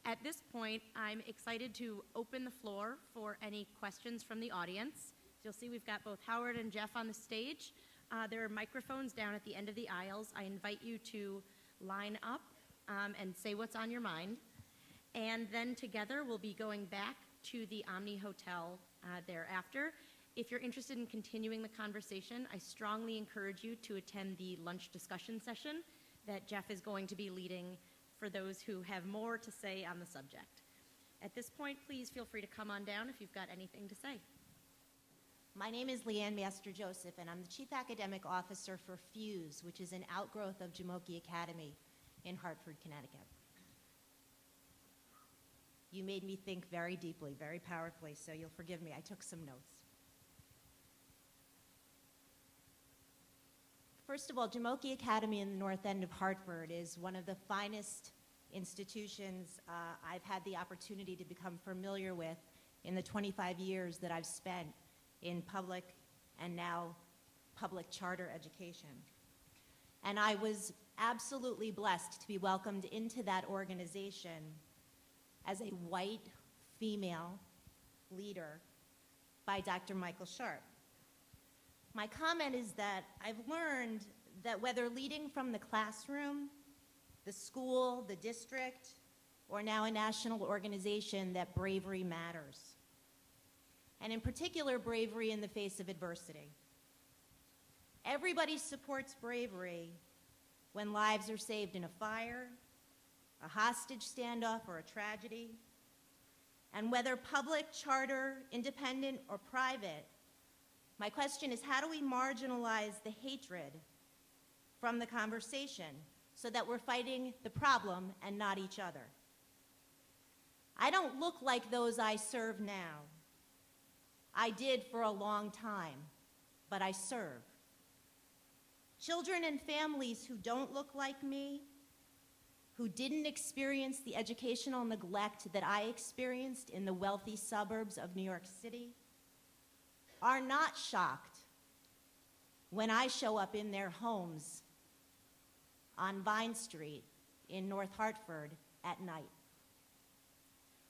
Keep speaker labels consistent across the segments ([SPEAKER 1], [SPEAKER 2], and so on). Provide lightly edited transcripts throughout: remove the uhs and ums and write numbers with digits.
[SPEAKER 1] At this point, I'm excited to open the floor for any questions from the audience. You'll see we've got both Howard and Jeff on the stage. There are microphones down at the end of the aisles. I invite you to line up and say what's on your mind. And then together we'll be going back to the Omni Hotel thereafter. If you're interested in continuing the conversation, I strongly encourage you to attend the lunch discussion session that Jeff is going to be leading for those who have more to say on the subject. At this point, please feel free to come on down if you've got anything to say.
[SPEAKER 2] My name is Leanne Master-Joseph, and I'm the Chief Academic Officer for FUSE, which is an outgrowth of Jamoke Academy in Hartford, Connecticut. You made me think very deeply, very powerfully, so you'll forgive me. I took some notes. First of all, Jamoke Academy in the North End of Hartford is one of the finest institutions I've had the opportunity to become familiar with in the 25 years that I've spent in public and now public charter education. And I was absolutely blessed to be welcomed into that organization as a white female leader by Dr. Michael Sharp. My comment is that I've learned that whether leading from the classroom, the school, the district, or now a national organization, that bravery matters. And in particular, bravery in the face of adversity. Everybody supports bravery when lives are saved in a fire, a hostage standoff, or a tragedy. And whether public, charter, independent, or private, my question is, how do we marginalize the hatred from the conversation so that we're fighting the problem and not each other? I don't look like those I serve now. I did for a long time, but I serve. Children and families who don't look like me, who didn't experience the educational neglect that I experienced in the wealthy suburbs of New York City, are not shocked when I show up in their homes on Vine Street in North Hartford at night.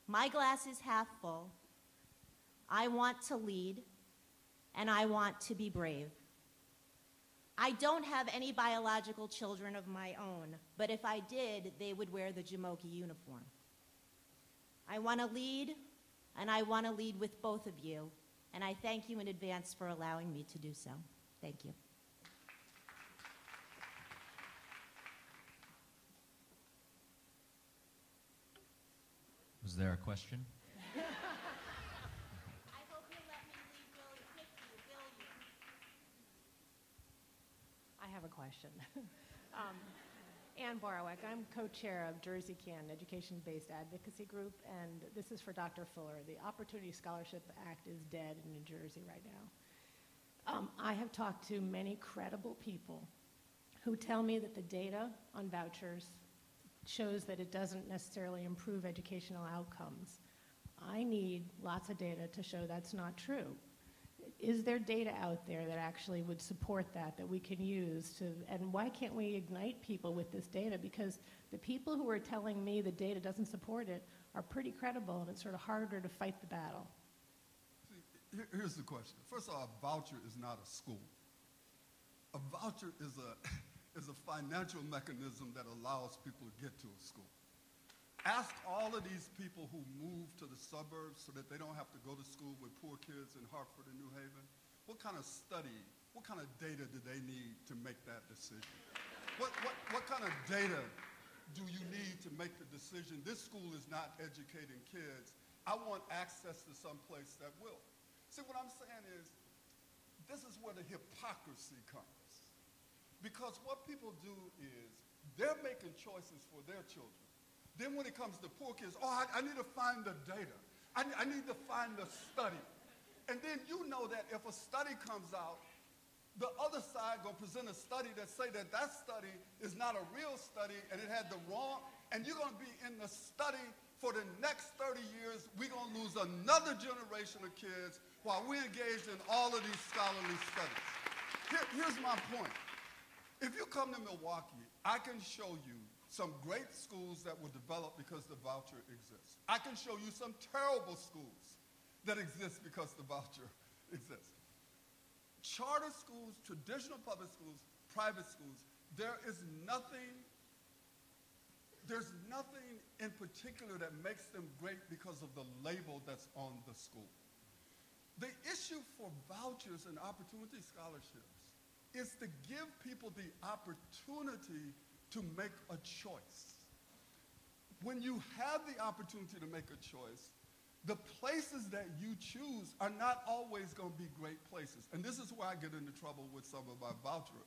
[SPEAKER 2] My glass is half full. I want to lead, and I want to be brave. I don't have any biological children of my own, but if I did, they would wear the Jamoke uniform. I want to lead, and I want to lead with both of you, and I thank you in advance for allowing me to do so. Thank you.
[SPEAKER 3] Was there a question?
[SPEAKER 2] I hope you'll let me lead with you, will you?
[SPEAKER 4] I have a question. Ann Borwick, I'm co-chair of Jersey Can Education-Based Advocacy Group, and this is for Dr. Fuller. The Opportunity Scholarship Act is dead in New Jersey right now. I have talked to many credible people who tell me that the data on vouchers shows that it doesn't necessarily improve educational outcomes. I need lots of data to show that's not true. Is there data out there that actually would support that we can use to, and why can't we ignite people with this data? Because the people who are telling me the data doesn't support it are pretty credible, and it's sort of harder to fight the battle.
[SPEAKER 5] See, here's the question. First of all, a voucher is not a school. A voucher is a financial mechanism that allows people to get to a school. Ask all of these people who move to the suburbs so that they don't have to go to school with poor kids in Hartford and New Haven. What kind of study, what kind of data do they need to make that decision? What kind of data do you need to make the decision? This school is not educating kids. I want access to some place that will. See, what I'm saying is, this is where the hypocrisy comes. Because what people do is, they're making choices for their children. Then when it comes to poor kids, I need to find the data. I need to find the study. And then you know that if a study comes out, the other side gonna present a study that say that study is not a real study and it had the wrong, and you're gonna be in the study for the next 30 years. We're gonna lose another generation of kids while we're engaged in all of these scholarly studies. Here's my point. If you come to Milwaukee, I can show you some great schools that were developed because the voucher exists. I can show you some terrible schools that exist because the voucher exists. Charter schools, traditional public schools, private schools, there's nothing in particular that makes them great because of the label that's on the school. The issue for vouchers and opportunity scholarships is to give people the opportunity to make a choice. When you have the opportunity to make a choice, the places that you choose are not always going to be great places. And this is where I get into trouble with some of my voucher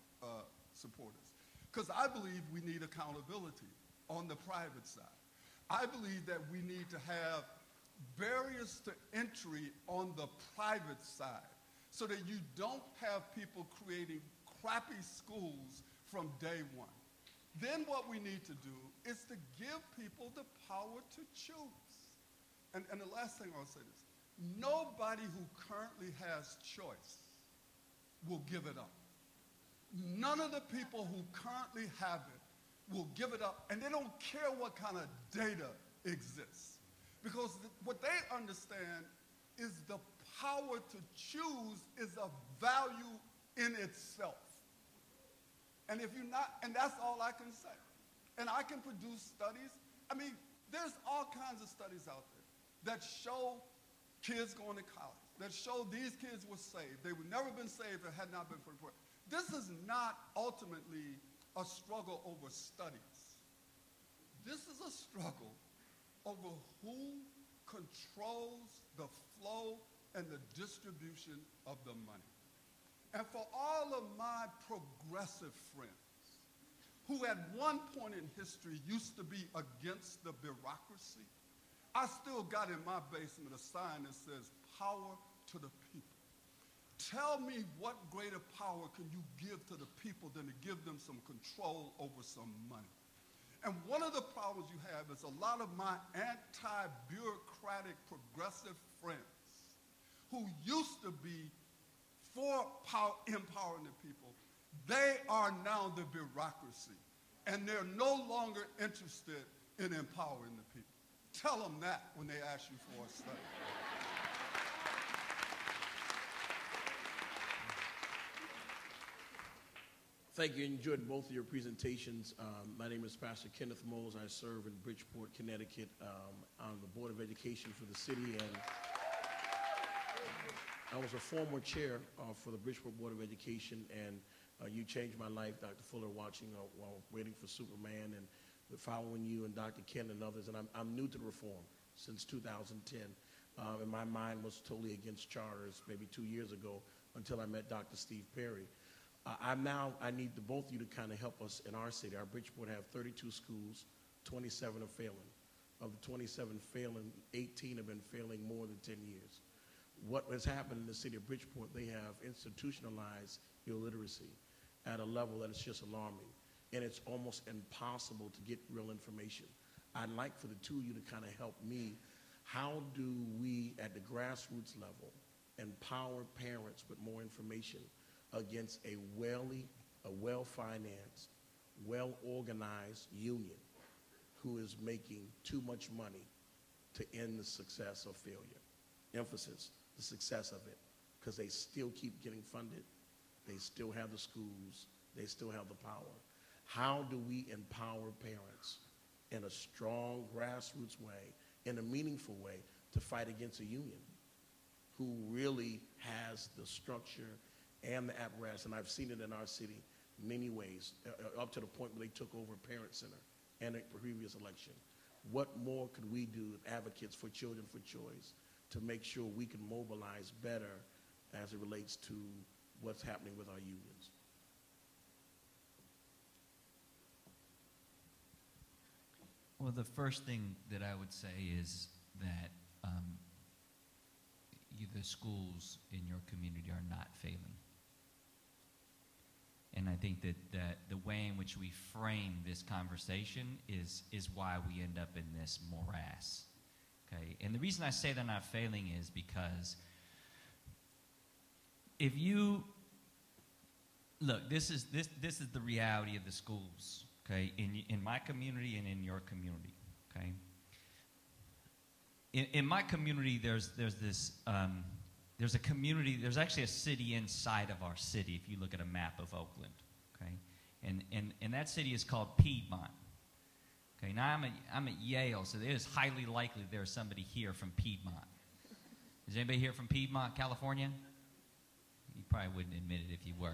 [SPEAKER 5] supporters. Because I believe we need accountability on the private side. I believe that we need to have barriers to entry on the private side so that you don't have people creating crappy schools from day one. Then what we need to do is to give people the power to choose. And the last thing I'll say is, nobody who currently has choice will give it up. None of the people who currently have it will give it up, and they don't care what kind of data exists. Because what they understand is the power to choose is a value in itself. And if you're not, and that's all I can say. And I can produce studies. I mean, there's all kinds of studies out there that show kids going to college, that show these kids were saved. They would never been saved if it had not been for the program. This is not ultimately a struggle over studies. This is a struggle over who controls the flow and the distribution of the money. And for all of my progressive friends who at one point in history used to be against the bureaucracy, I still got in my basement a sign that says, power to the people. Tell me what greater power can you give to the people than to give them some control over some money. And one of the problems you have is a lot of my anti-bureaucratic progressive friends who used to be for empowering the people, they are now the bureaucracy. And they're no longer interested in empowering the people. Tell them that when they ask you for a study.
[SPEAKER 6] Thank you. Enjoyed both of your presentations. My name is Pastor Kenneth Moles. I serve in Bridgeport, Connecticut, on the Board of Education for the city, and I was a former chair for the Bridgeport Board of Education, and you changed my life, Dr. Fuller, watching while waiting for Superman, and following you and Dr. Ken and others. And I'm new to the reform since 2010, and my mind was totally against charters maybe 2 years ago until I met Dr. Steve Perry. I need both of you to kind of help us in our city. Our Bridgeport have 32 schools, 27 are failing. Of the 27 failing, 18 have been failing more than 10 years. What has happened in the city of Bridgeport, they have institutionalized illiteracy at a level that is just alarming. And it's almost impossible to get real information. I'd like for the two of you to kind of help me. How do we, at the grassroots level, empower parents with more information against a well-financed, well-organized union who is making too much money to end the success or failure? Emphasis, the success of it, because they still keep getting funded, they still have the schools, they still have the power. How do we empower parents in a strong grassroots way, in a meaningful way, to fight against a union who really has the structure and the apparatus? And I've seen it in our city many ways, up to the point where they took over Parent Center and a previous election. What more could we do, advocates for children for choice, to make sure we can mobilize better as it relates to what's happening with our unions?
[SPEAKER 3] Well, the first thing that I would say is that the schools in your community are not failing. And I think that the way in which we frame this conversation is why we end up in this morass. Okay? And the reason I say they're not failing is because if you look, this is the reality of the schools. okay, in my community and in your community, okay? In my community, there's a community, there's actually a city inside of our city, if you look at a map of Oakland, okay? And that city is called Piedmont. Okay, now I'm at Yale, so it is highly likely there's somebody here from Piedmont. Is anybody here from Piedmont, California? You probably wouldn't admit it if you were.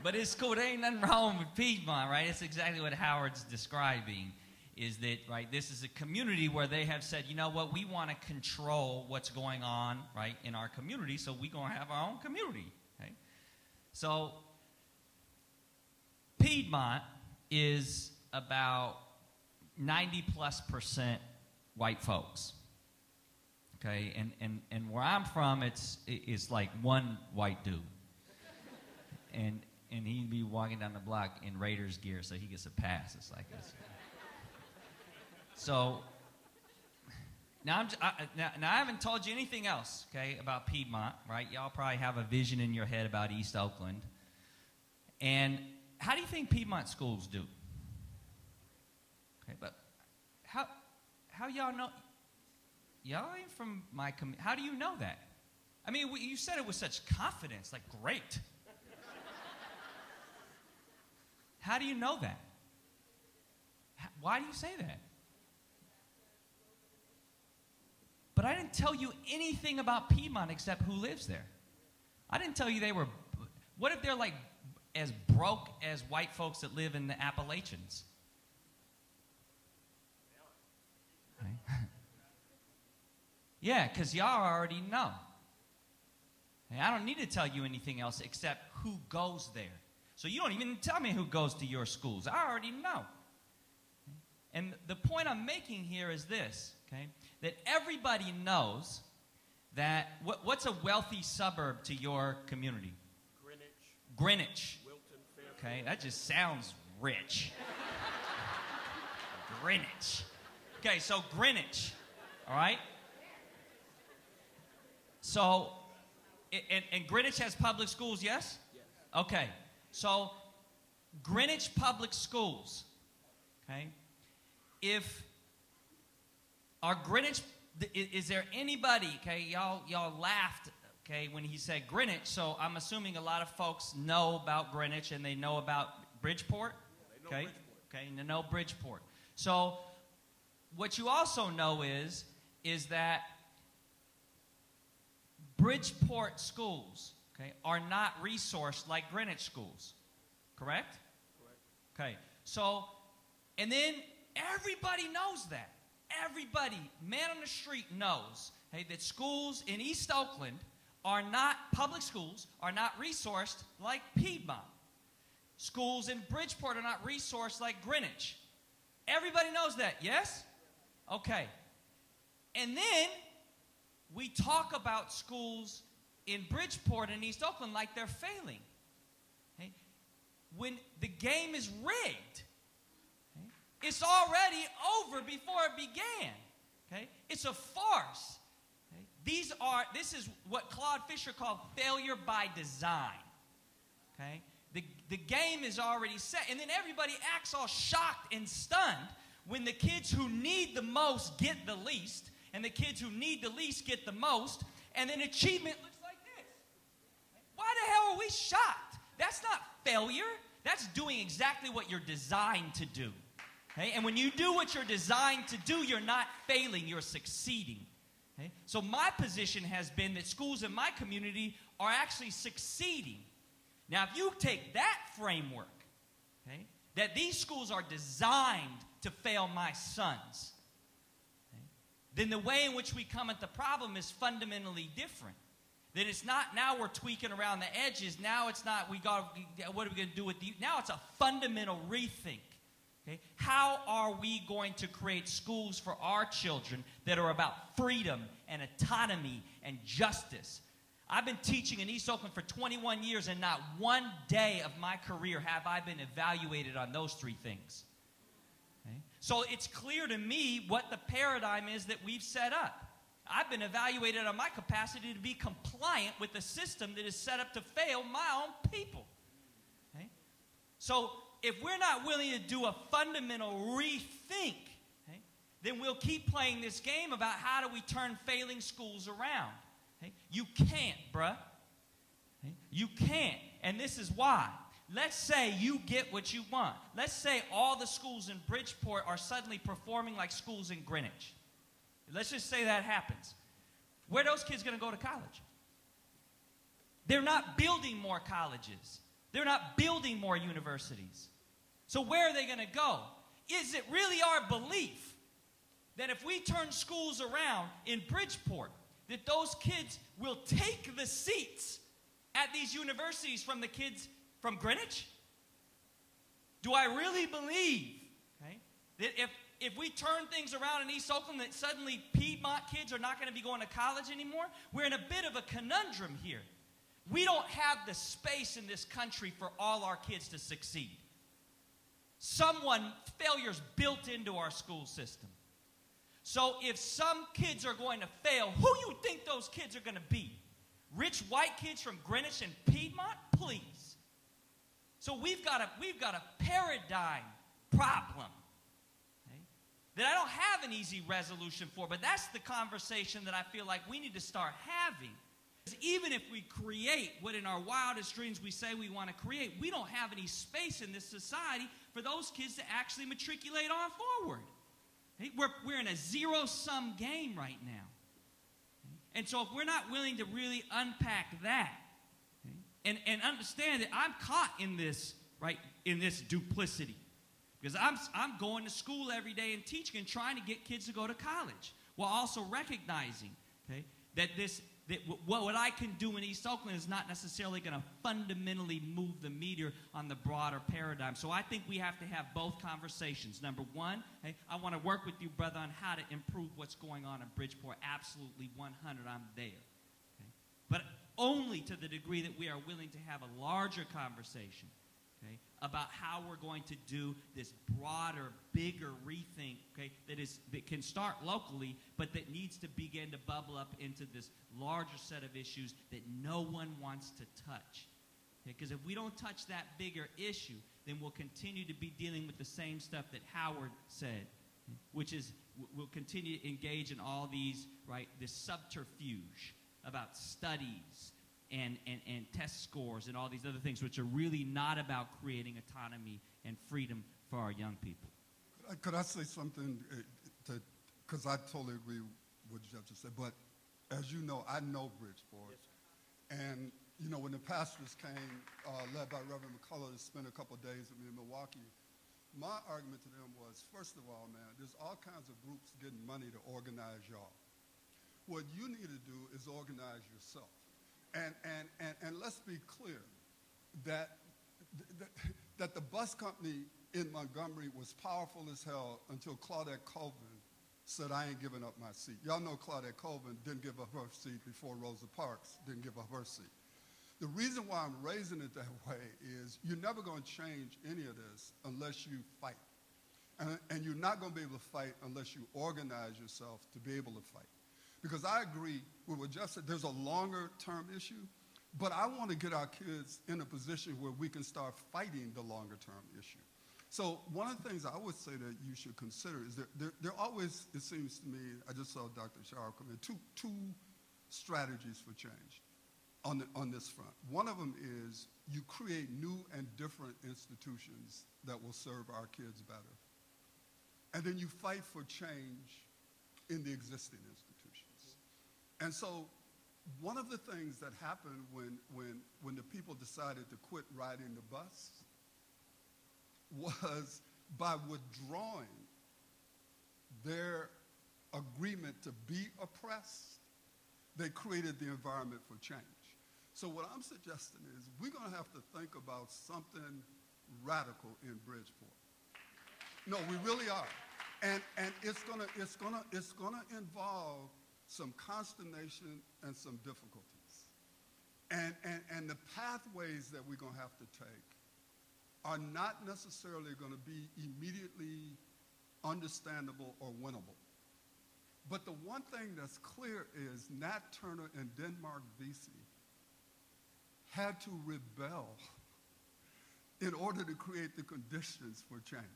[SPEAKER 3] But it's cool. There ain't nothing wrong with Piedmont, right? It's exactly what Howard's describing, is that, right, this is a community where they have said, you know what, we want to control what's going on, right, in our community, so we're going to have our own community, okay? So Piedmont is about 90+% white folks, okay? And where I'm from, it's like one white dude. And he'd be walking down the block in Raiders gear, so he gets a pass. It's like this. So now I haven't told you anything else, okay, about Piedmont, right? Y'all probably have a vision in your head about East Oakland. And how do you think Piedmont schools do? Okay, but how y'all know? Y'all ain't from my community. How do you know that? I mean, you said it with such confidence, like great. How do you know that? Why do you say that? But I didn't tell you anything about Piedmont except who lives there. I didn't tell you they were. What if they're like as broke as white folks that live in the Appalachians? Right? Yeah, because y'all already know. Hey, I don't need to tell you anything else except who goes there. So you don't even tell me who goes to your schools. I already know. And the point I'm making here is this, okay? That everybody knows that what's a wealthy suburb to your community? Greenwich. Wilton, Fairfield. Okay, that just sounds rich. Greenwich. Okay, so Greenwich, all right? So, and Greenwich has public schools, yes? Yes. Okay, so Greenwich Public Schools, okay? If our Greenwich, is there anybody, okay, y'all laughed, okay, when he said Greenwich, so I'm assuming a lot of folks know about Greenwich and they know about Bridgeport, okay? Okay, and they know Bridgeport. So what you also know is that Bridgeport schools, okay, are not resourced like Greenwich schools, correct? Correct. Okay, so, and then everybody knows that. Everybody, man on the street knows, hey, that schools in East Oakland are not, public schools are not resourced like Piedmont. Schools in Bridgeport are not resourced like Greenwich. Everybody knows that, yes? Okay. And then we talk about schools in Bridgeport and East Oakland like they're failing. Okay? When the game is rigged. Okay? It's already over before it began. Okay? It's a farce. Okay? This is what Claude Fisher called failure by design. Okay? The game is already set, and then everybody acts all shocked and stunned when the kids who need the most get the least, and the kids who need the least get the most, and then achievement looks like this. Why the hell are we shocked? That's not failure. That's doing exactly what you're designed to do. Okay? And when you do what you're designed to do, you're not failing, you're succeeding. Okay? So my position has been that schools in my community are actually succeeding. Now, if you take that framework, okay, that these schools are designed to fail my sons, okay, then the way in which we come at the problem is fundamentally different. Then it's not, now we're tweaking around the edges. Now it's not, what are we going to do with the, now it's a fundamental rethink. Okay? How are we going to create schools for our children that are about freedom and autonomy and justice? I've been teaching in East Oakland for 21 years, and not one day of my career have I been evaluated on those three things. Okay? So it's clear to me what the paradigm is that we've set up. I've been evaluated on my capacity to be compliant with a system that is set up to fail my own people. Okay? So if we're not willing to do a fundamental rethink, okay, then we'll keep playing this game about how do we turn failing schools around. Okay? You can't, bruh. Okay? You can't. And this is why. Let's say you get what you want. Let's say all the schools in Bridgeport are suddenly performing like schools in Greenwich. Let's just say that happens. Where are those kids going to go to college? They're not building more colleges. They're not building more universities. So where are they going to go? Is it really our belief that if we turn schools around in Bridgeport, that those kids will take the seats at these universities from the kids from Greenwich? Do I really believe, okay, that if we turn things around in East Oakland, that suddenly Piedmont kids are not going to be going to college anymore? We're in a bit of a conundrum here. We don't have the space in this country for all our kids to succeed. Failure's built into our school system. So if some kids are going to fail, who you think those kids are going to be? Rich white kids from Greenwich and Piedmont? Please. So we've got a paradigm problem, okay, that I don't have an easy resolution for, but that's the conversation that I feel like we need to start having. Because even if we create what in our wildest dreams we say we want to create, we don't have any space in this society for those kids to actually matriculate on forward. Okay? We're in a zero-sum game right now. Okay? And so if we're not willing to really unpack that, okay, and understand that I'm caught in this, right, in this duplicity. Because I'm going to school every day and teaching and trying to get kids to go to college, while also recognizing, okay, that what I can do in East Oakland is not necessarily going to fundamentally move the meter on the broader paradigm. So I think we have to have both conversations. Number one, hey, I want to work with you, brother, on how to improve what's going on in Bridgeport. Absolutely 100, I'm there. Okay? But only to the degree that we are willing to have a larger conversation, okay, about how we're going to do this broader, bigger rethink, okay, that can start locally, but that needs to begin to bubble up into this larger set of issues that no one wants to touch. Because if we don't touch that bigger issue, then we'll continue to be dealing with the same stuff that Howard said, which is we'll continue to engage in all these, right, this subterfuge about studies and test scores and all these other things, which are really not about creating autonomy and freedom for our young people.
[SPEAKER 5] Could I say something? Because I totally agree with what Jeff just said. But as you know, I know Bridgeport. Yes, and, you know, when the pastors came, led by Reverend McCullough, to spend a couple of days with me in Milwaukee, my argument to them was, first of all, man, there's all kinds of groups getting money to organize y'all. What you need to do is organize yourself. And let's be clear that the bus company in Montgomery was powerful as hell until Claudette Colvin said, I ain't giving up my seat. Y'all know Claudette Colvin didn't give up her seat before Rosa Parks didn't give up her seat. The reason why I'm raising it that way is you're never going to change any of this unless you fight. And you're not going to be able to fight unless you organize yourself to be able to fight. Because I agree with what Jeff said, there's a longer-term issue, but I want to get our kids in a position where we can start fighting the longer-term issue. So one of the things I would say that you should consider is there always, it seems to me, I just saw Dr. Shara come in, two strategies for change on this front. One of them is you create new and different institutions that will serve our kids better. And then you fight for change in the existing institutions. And so one of the things that happened when the people decided to quit riding the bus was by withdrawing their agreement to be oppressed, they created the environment for change. So what I'm suggesting is we're going to have to think about something radical in Bridgeport. No, we really are. And it's gonna involve some consternation and some difficulties. And the pathways that we're going to have to take are not necessarily going to be immediately understandable or winnable. But the one thing that's clear is Nat Turner and Denmark Vesey had to rebel in order to create the conditions for change.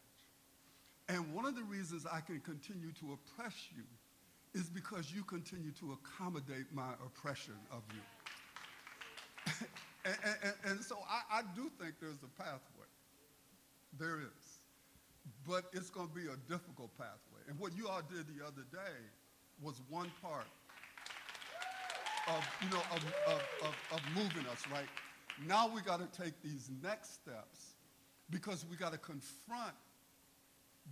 [SPEAKER 5] And one of the reasons I can continue to oppress you is because you continue to accommodate my oppression of you. and so I do think there's a pathway. There is. But it's going to be a difficult pathway. And what you all did the other day was one part of moving us, right? Now we got to take these next steps because we got to confront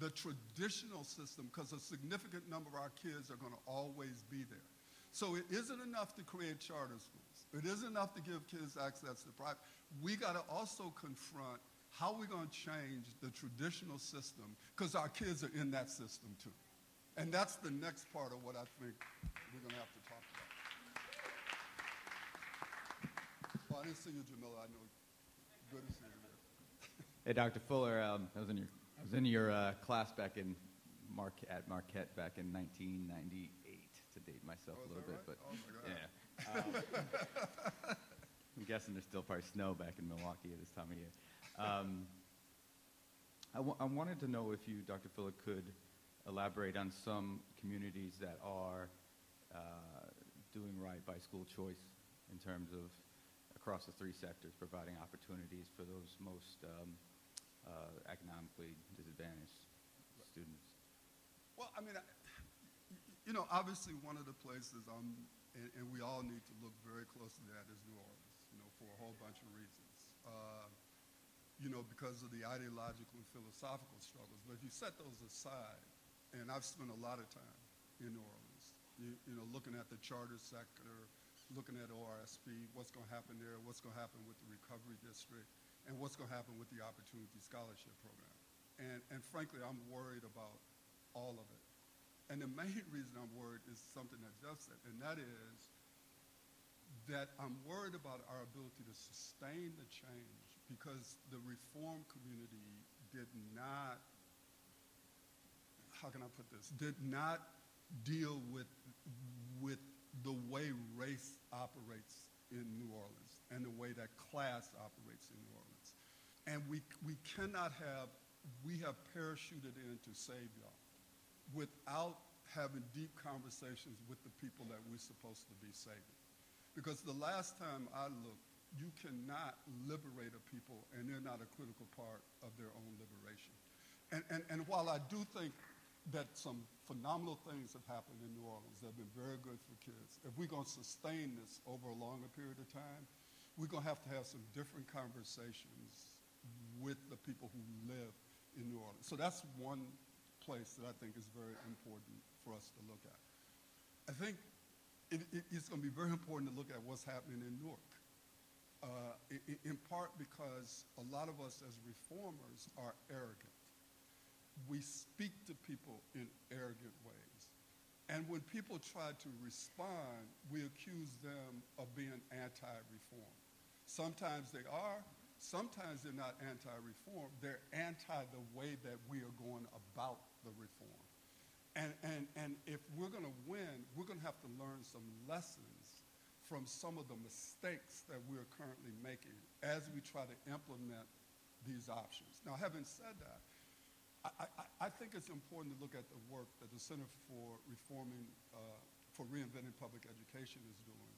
[SPEAKER 5] the traditional system because a significant number of our kids are going to always be there. So it isn't enough to create charter schools. It isn't enough to give kids access to private. We got to also confront how we're going to change the traditional system because our kids are in that system too. And that's the next part of what I think we're going to have to talk about. Oh, I didn't see you, Jamila. I know. Good to see you there.
[SPEAKER 7] Hey, Dr. Fuller, I was in your class back in Marquette back in 1998, to date myself a little bit,
[SPEAKER 5] right?
[SPEAKER 7] but
[SPEAKER 5] Oh my God.
[SPEAKER 7] yeah. I'm guessing there's still probably snow back in Milwaukee at this time of year. I wanted to know if you, Dr. Fuller, could elaborate on some communities that are doing right by school choice in terms of across the three sectors, providing opportunities for those most economically disadvantaged students.
[SPEAKER 5] Well, I mean, obviously one of the places and we all need to look very closely at is New Orleans, for a whole bunch of reasons. Because of the ideological and philosophical struggles. But if you set those aside, and I've spent a lot of time in New Orleans, looking at the charter sector, looking at ORSP, what's going to happen there, what's going to happen with the recovery district, and what's going to happen with the Opportunity Scholarship Program. And frankly, I'm worried about all of it. And the main reason I'm worried is something that Jeff said, and that is that I'm worried about our ability to sustain the change because the reform community did not, how can I put this, did not deal with the way race operates in New Orleans and the way that class operates in New Orleans. And we have parachuted in to save y'all without having deep conversations with the people that we're supposed to be saving. Because the last time I looked, you cannot liberate a people and they're not a critical part of their own liberation. And while I do think that some phenomenal things have happened in New Orleans that have been very good for kids, if we're going to sustain this over a longer period of time, we're going to have some different conversations with the people who live in New Orleans. So that's one place that I think is very important for us to look at. I think it's going to be very important to look at what's happening in Newark. In part because a lot of us as reformers are arrogant. We speak to people in arrogant ways. And when people try to respond, we accuse them of being anti-reform. Sometimes they are, sometimes they're not anti-reform, they're anti the way that we are going about the reform. And if we're going to win, we're going to have to learn some lessons from some of the mistakes that we're currently making as we try to implement these options. Now, having said that, I think it's important to look at the work that the Center for Reinventing Public Education is doing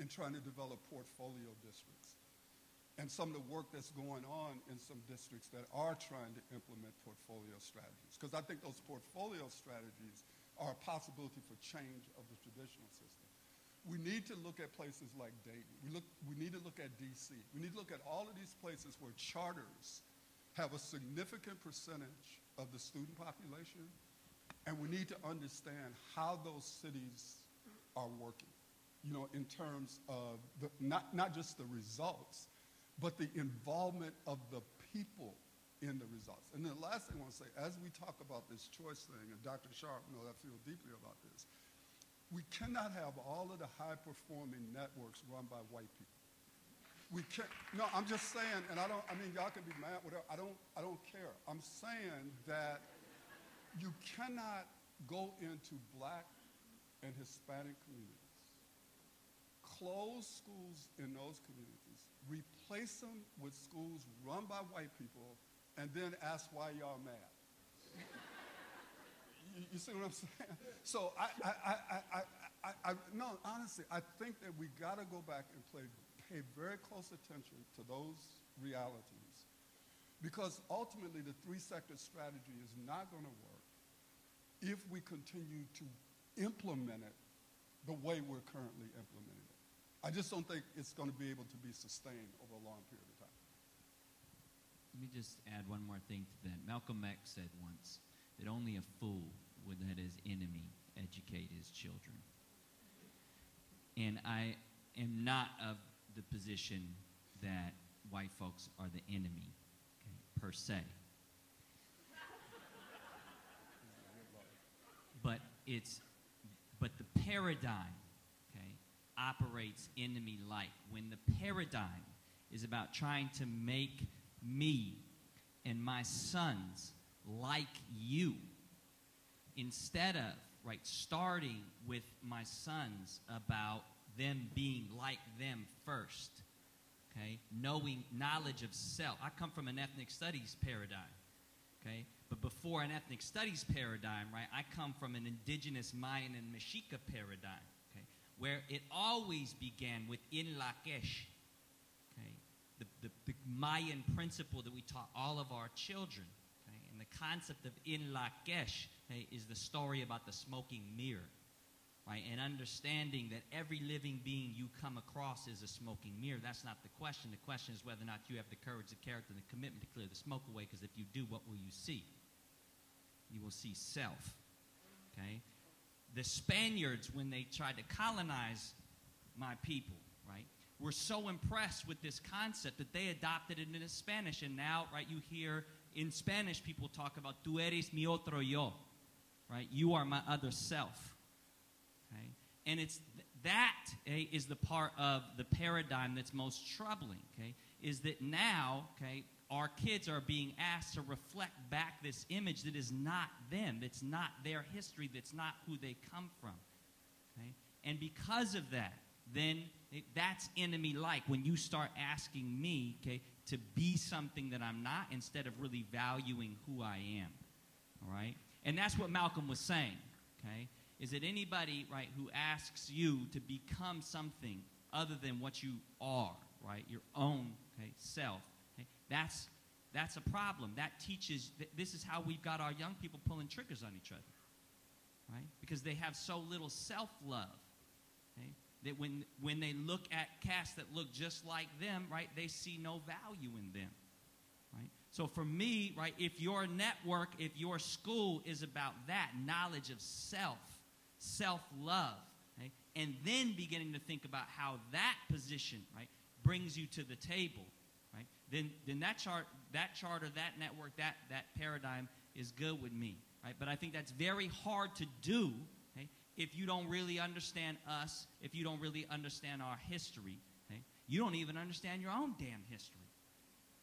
[SPEAKER 5] in trying to develop portfolio districts. And some of the work that's going on in some districts that are trying to implement portfolio strategies. Because I think those portfolio strategies are a possibility for change of the traditional system. We need to look at places like Dayton. We need to look at DC. We need to look at all of these places where charters have a significant percentage of the student population, and we need to understand how those cities are working, in terms of not just the results, but the involvement of the people in the results. And then the last thing I want to say, as we talk about this choice thing, and Dr. Sharp knows I feel deeply about this, we cannot have all of the high-performing networks run by white people. We can't. No, I'm just saying, and y'all can be mad, whatever. I don't care. I'm saying that you cannot go into Black and Hispanic communities, close schools in those communities, replace them with schools run by white people, and then ask why y'all mad. You see what I'm saying? So no, honestly, I think that we got to go back and pay very close attention to those realities, because ultimately the three-sector strategy is not going to work if we continue to implement it the way we're currently implementing it. I just don't think it's going to be able to be sustained over a long period of time.
[SPEAKER 8] Let me just add one more thing to that. Malcolm X said once that only a fool would let his enemy educate his children. And I am not of the position that white folks are the enemy, okay, per se. But the paradigm, okay, operates enemy-like. When the paradigm is about trying to make me and my sons like you, instead of, right, starting with my sons about them being like them first, okay, knowledge of self. I come from an ethnic studies paradigm, okay, but before an ethnic studies paradigm, right, I come from an indigenous Mayan and Mexica paradigm, okay, where it always began with in Lakesh, okay, the Mayan principle that we taught all of our children, okay, and the concept of in Lakesh, okay, is the story about the smoking mirror, right, and understanding that every living being you come across is a smoking mirror. That's not the question. The question is whether or not you have the courage, the character, and the commitment to clear the smoke away, because if you do, what will you see? You will see self, okay? The Spaniards, when they tried to colonize my people, right, were so impressed with this concept that they adopted it into Spanish, and now, right, you hear in Spanish people talk about tú eres mi otro yo, right? You are my other self, okay? And it's that is the part of the paradigm that's most troubling, okay? Is that now, okay, our kids are being asked to reflect back this image that is not them, that's not their history, that's not who they come from, okay? And because of that, then that's enemy-like when you start asking me, okay, to be something that I'm not instead of really valuing who I am, all right? And that's what Malcolm was saying, okay, is that anybody, right, who asks you to become something other than what you are, right, your own, okay, self, okay, that's a problem. That teaches, this is how we've got our young people pulling triggers on each other, right, because they have so little self-love, okay, that when they look at casts that look just like them, right, they see no value in them, right? So for me, right, if your network, if your school is about that knowledge of self, self-love, okay, and then beginning to think about how that position, right, brings you to the table, right, then that charter, that network, that paradigm is good with me, right? But I think that's very hard to do, okay, if you don't really understand us, if you don't really understand our history, okay? You don't even understand your own damn history,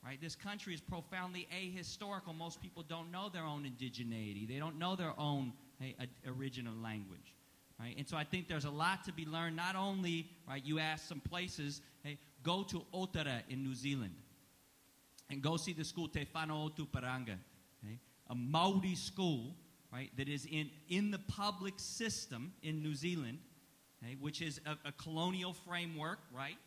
[SPEAKER 8] right? This country is profoundly ahistorical. Most people don't know their own indigeneity. They don't know their own, hey, original language, right? And so I think there's a lot to be learned. Not only, right, you ask some places, hey, go to Otara in New Zealand and go see the school Te Whanau Tuparanga, okay? A Maori school, right, that is in the public system in New Zealand, okay, which is a colonial framework, right?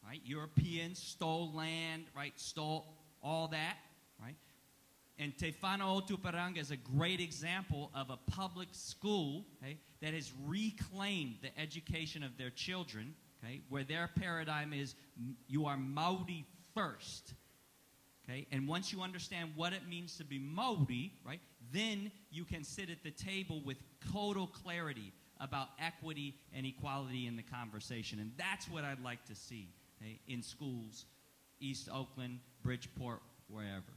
[SPEAKER 8] Right? Europeans stole land, right? Stole all that, right? And Te Whanau Tuparanga is a great example of a public school, okay, that has reclaimed the education of their children, okay, where their paradigm is you are Maori first, okay? And once you understand what it means to be Maori, right, then you can sit at the table with total clarity about equity and equality in the conversation. And that's what I'd like to see, okay, in schools, East Oakland, Bridgeport, wherever.